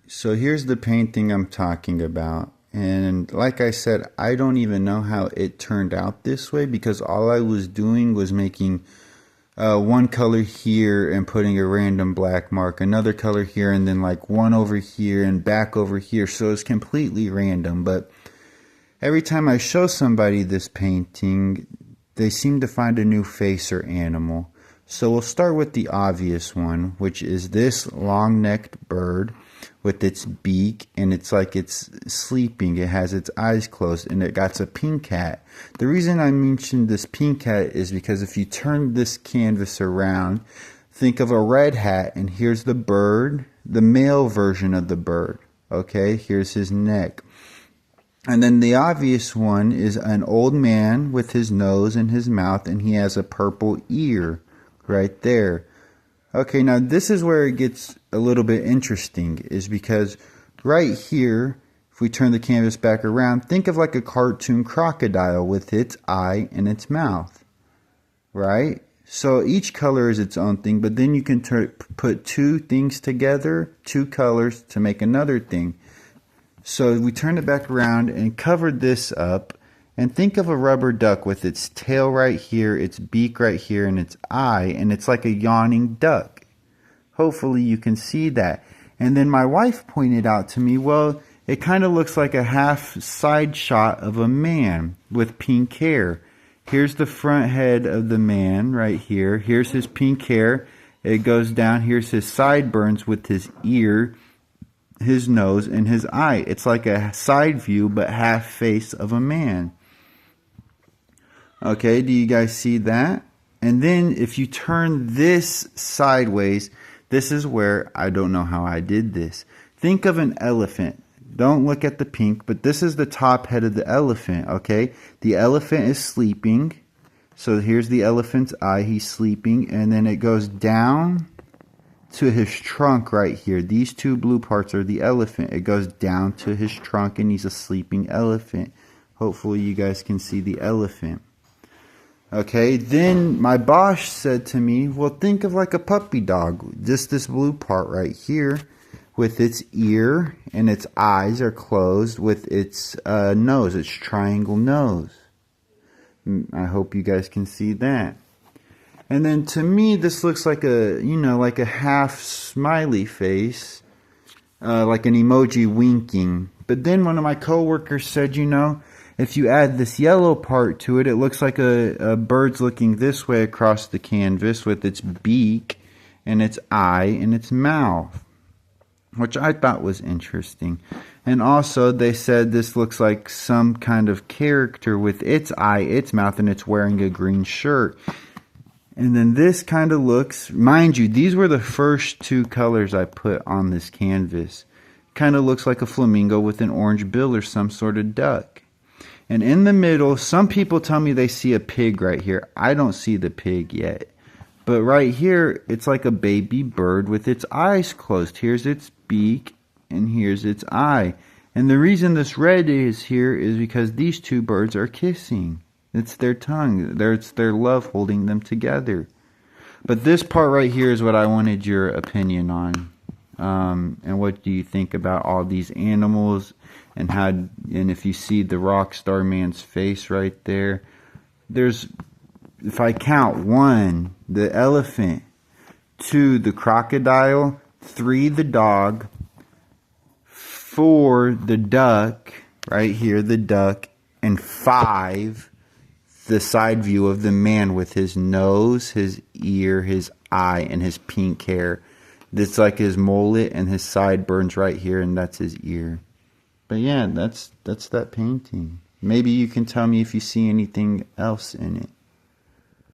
So here's the painting I'm talking about. And like I said, I don't even know how it turned out this way because all I was doing was making one color here and putting a random black mark, another color here, and then like one over here and back over here. So it's completely random. But every time I show somebody this painting, they seem to find a new face or animal. So we'll start with the obvious one, which is this long-necked bird with its beak, and it's like it's sleeping. It has its eyes closed, and it got a pink hat. The reason I mentioned this pink hat is because if you turn this canvas around, think of a red hat, and here's the bird, the male version of the bird. Okay, here's his neck. And then the obvious one is an old man with his nose and his mouth, and he has a purple ear right there. Okay, now this is where it gets a little bit interesting, is because right here, if we turn the canvas back around, think of like a cartoon crocodile with its eye and its mouth, right? So each color is its own thing, but then you can put two things together, two colors, to make another thing. So we turn it back around and cover this up, and think of a rubber duck with its tail right here, its beak right here, and its eye, and it's like a yawning duck. Hopefully you can see that. And then my wife pointed out to me, well, it kind of looks like a half side shot of a man with pink hair. Here's the front head of the man right here. Here's his pink hair. It goes down. Here's his sideburns with his ear, his nose, and his eye. It's like a side view but half face of a man. Okay, do you guys see that? And then if you turn this sideways, this is where I don't know how I did this. Think of an elephant. Don't look at the pink, but this is the top head of the elephant, okay? The elephant is sleeping. So here's the elephant's eye. He's sleeping, and then it goes down to his trunk right here. These two blue parts are the elephant. It goes down to his trunk, and he's a sleeping elephant. Hopefully you guys can see the elephant. Okay, then my boss said to me, well, think of like a puppy dog. Just this blue part right here with its ear and its eyes are closed with its nose, its triangle nose. I hope you guys can see that. And then to me, this looks like a, like a half smiley face, like an emoji winking. But then one of my coworkers said, if you add this yellow part to it, it looks like a bird's looking this way across the canvas with its beak and its eye and its mouth, which I thought was interesting. And also they said this looks like some kind of character with its eye, its mouth, and it's wearing a green shirt. And then this kind of looks, mind you, these were the first two colors I put on this canvas. Kind of looks like a flamingo with an orange bill or some sort of duck. And in the middle, some people tell me they see a pig right here. I don't see the pig yet. But right here, it's like a baby bird with its eyes closed. Here's its beak, and here's its eye. And the reason this red is here is because these two birds are kissing. It's their tongue. It's their love holding them together. But this part right here is what I wanted your opinion on. And what do you think about all these animals and if you see the rock star man's face right there, if I count 1, the elephant, 2, the crocodile, 3, the dog, 4, the duck, right here, the duck, and 5, the side view of the man with his nose, his ear, his eye, and his pink hair. That's like his mullet and his sideburns right here, and that's his ear. But yeah, that's that painting. Maybe you can tell me if you see anything else in it.